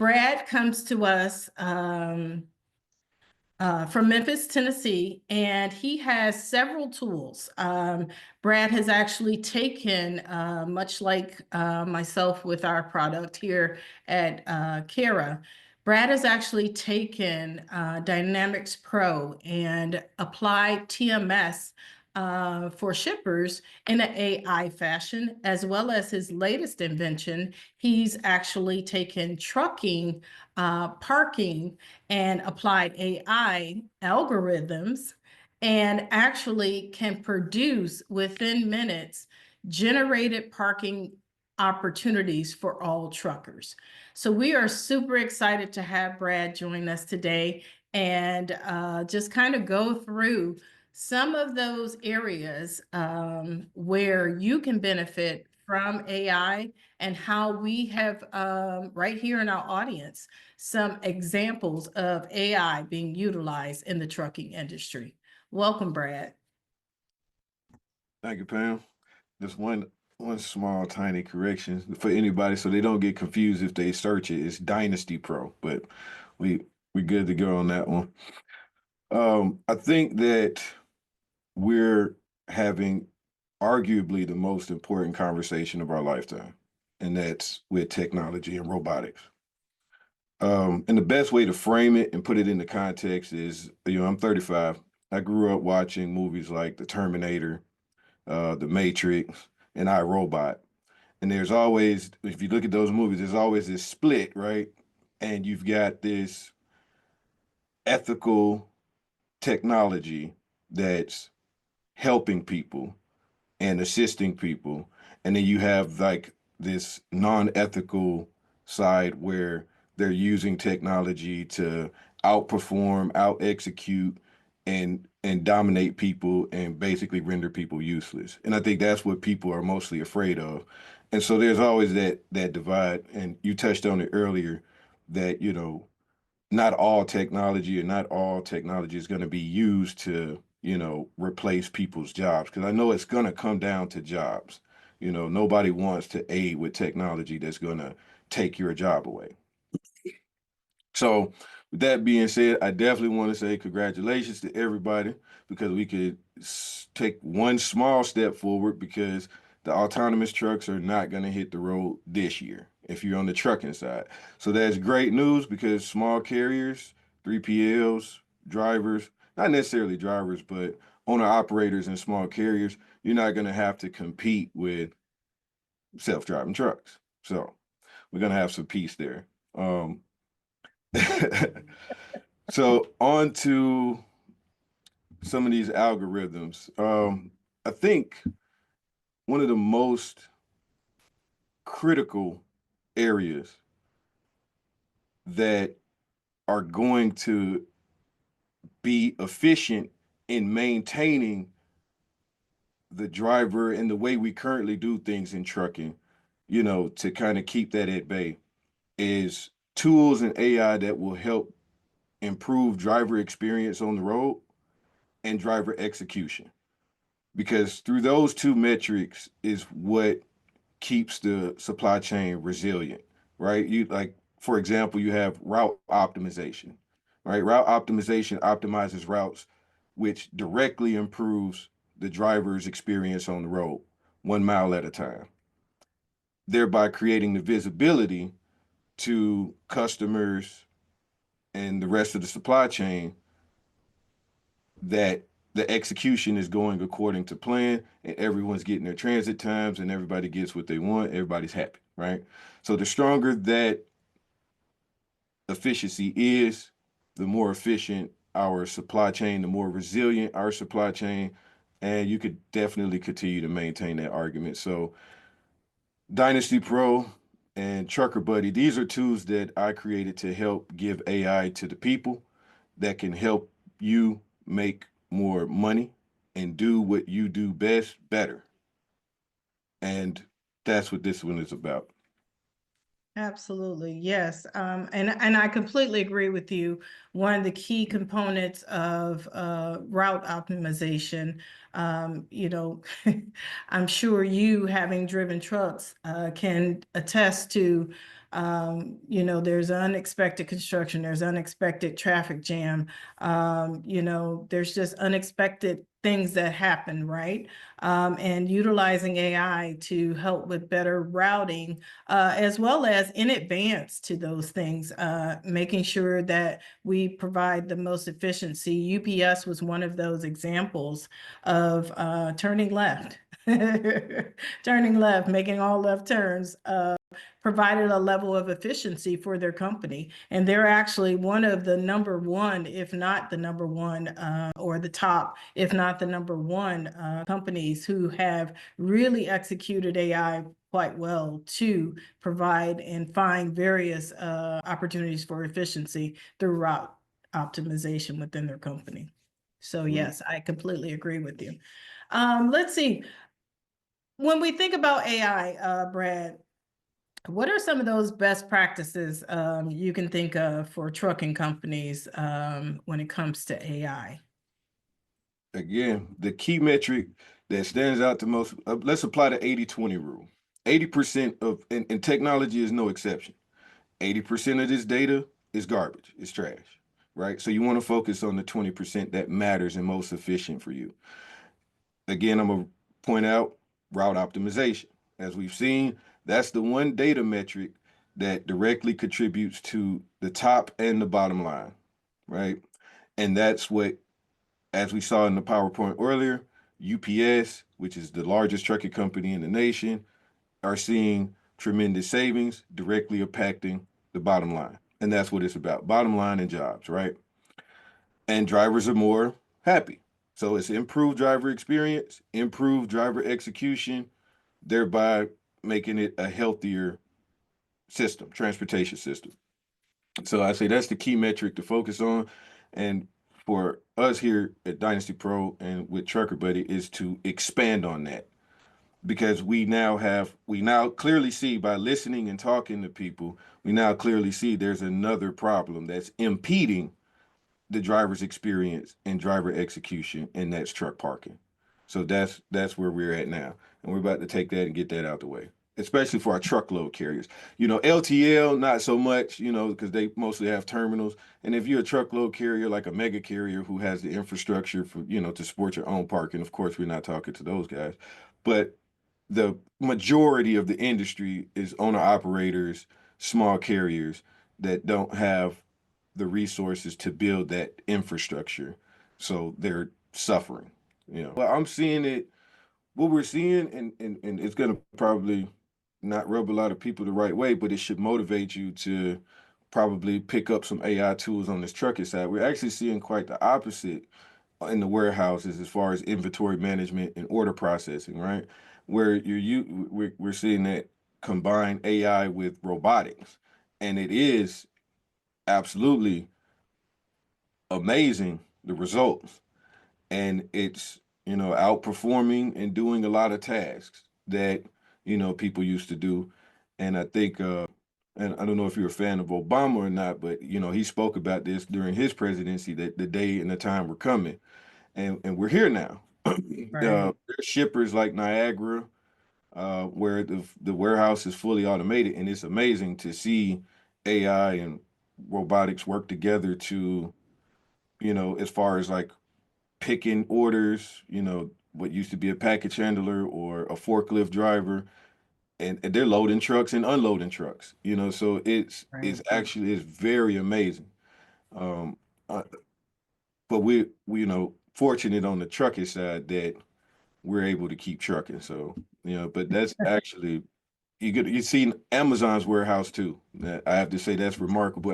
Brad comes to us from Memphis, Tennessee, and he has several tools. Brad has actually taken, much like myself with our product here at Kara, Brad has actually taken Dynamics Pro and applied TMS for shippers in an AI fashion, as well as his latest invention. He's actually taken trucking, parking, and applied AI algorithms, and actually can produce within minutes generated parking opportunities for all truckers. So we are super excited to have Brad join us today and just kind of go through some of those areas where you can benefit from AI, and how we have right here in our audience some examples of AI being utilized in the trucking industry. Welcome, Brad. Thank you, Pam. Just one small tiny correction for anybody so they don't get confused if they search it. It's Dynasty Pro, but we good to go on that one. I think that we're having arguably the most important conversation of our lifetime, and that's with technology and robotics. And the best way to frame it and put it into context is, I'm 35. I grew up watching movies like The Terminator, The Matrix, and I, Robot. And there's always, if you look at those movies, there's always this split, right? And you've got this ethical technology that's helping people and assisting people. And then you have like this non-ethical side where they're using technology to outperform, out-execute, and dominate people and basically render people useless. And I think that's what people are mostly afraid of. And so there's always that divide. And you touched on it earlier that, not all technology is going to be used to, replace people's jobs. Because I know it's going to come down to jobs. Nobody wants to aid with technology that's going to take your job away. So with that being said, I definitely want to say congratulations to everybody, because we could take one small step forward, because the autonomous trucks are not going to hit the road this year if you're on the trucking side. So that's great news, because small carriers, 3PLs, drivers, not necessarily drivers, but owner operators and small carriers, you're not going to have to compete with self-driving trucks. So we're going to have some peace there. So on to some of these algorithms. I think one of the most critical areas that are going to be efficient in maintaining the driver and the way we currently do things in trucking, to kind of keep that at bay, is tools and AI that will help improve driver experience on the road and driver execution. Because through those two metrics is what keeps the supply chain resilient, right? For example, you have route optimization, right? Route optimization optimizes routes, which directly improves the driver's experience on the road, 1 mile at a time, thereby creating the visibility to customers and the rest of the supply chain that the execution is going according to plan, and everyone's getting their transit times, and everybody gets what they want. Everybody's happy, right? So the stronger that efficiency is, the more efficient our supply chain, the more resilient our supply chain, and you could definitely continue to maintain that argument. So Dynasty Pro and Trucker Buddy, these are tools that I created to help give AI to the people that can help you make more money and do what you do best better. And that's what this one is about. Absolutely, yes. And I completely agree with you. One of the key components of route optimization, I'm sure you, having driven trucks, can attest to You know, there's unexpected construction, there's unexpected traffic jam. You know, there's just unexpected things that happen, right? And utilizing AI to help with better routing, as well as in advance to those things, making sure that we provide the most efficiency. UPS was one of those examples of turning left, turning left, making all left turns. Provided a level of efficiency for their company. And they're actually one of the number one, if not the number one, or the top, if not the number one companies who have really executed AI quite well to provide and find various opportunities for efficiency throughout optimization within their company. So yes, I completely agree with you. Let's see. When we think about AI, Brad, what are some of those best practices you can think of for trucking companies when it comes to AI? Again, the key metric that stands out the most, let's apply the 80-20 rule. 80% of, and technology is no exception. 80% of this data is garbage, it's trash, right? So you want to focus on the 20% that matters and most efficient for you. Again, I'm going to point out route optimization. As we've seen, that's the one data metric that directly contributes to the top and the bottom line, right? And that's what, as we saw in the PowerPoint earlier, UPS, which is the largest trucking company in the nation, are seeing tremendous savings directly impacting the bottom line. And that's what it's about, bottom line and jobs, right? And drivers are more happy. So it's improved driver experience, improved driver execution, thereby making it a healthier system, transportation system. So I say that's the key metric to focus on. And for us here at Dynasty Pro and with Trucker Buddy is to expand on that, because we now clearly see by listening and talking to people, we now clearly see there's another problem that's impeding the driver's experience and driver execution, and that's truck parking. So that's where we're at now, and we're about to take that and get that out the way, especially for our truckload carriers. You know, LTL not so much, you know, because they mostly have terminals. And if you're a truckload carrier like a mega carrier who has the infrastructure for, you know, to support your own parking, of course we're not talking to those guys. But the majority of the industry is owner operators, small carriers that don't have the resources to build that infrastructure. So they're suffering, you know. Well, I'm seeing it, what we're seeing, and it's gonna probably not rub a lot of people the right way, but it should motivate you to probably pick up some AI tools on this trucking side. We're actually seeing quite the opposite in the warehouses as far as inventory management and order processing, right? Where we're seeing that combine AI with robotics, and it is absolutely amazing the results, and it's, you know, outperforming and doing a lot of tasks that, you know, people used to do. And I think and I don't know if you're a fan of Obama or not, but you know, he spoke about this during his presidency, that the day and the time were coming, and we're here now. Right. There's shippers like Niagara, where the warehouse is fully automated, and it's amazing to see AI and robotics work together to, you know, as far as like picking orders, you know, what used to be a package handler or a forklift driver, and they're loading trucks and unloading trucks, you know, so it's Right. actually it's very amazing. Um, uh, but we, you know, fortunate on the trucking side that we're able to keep trucking. So, you know, but that's actually you see Amazon's warehouse too. I have to say that's remarkable.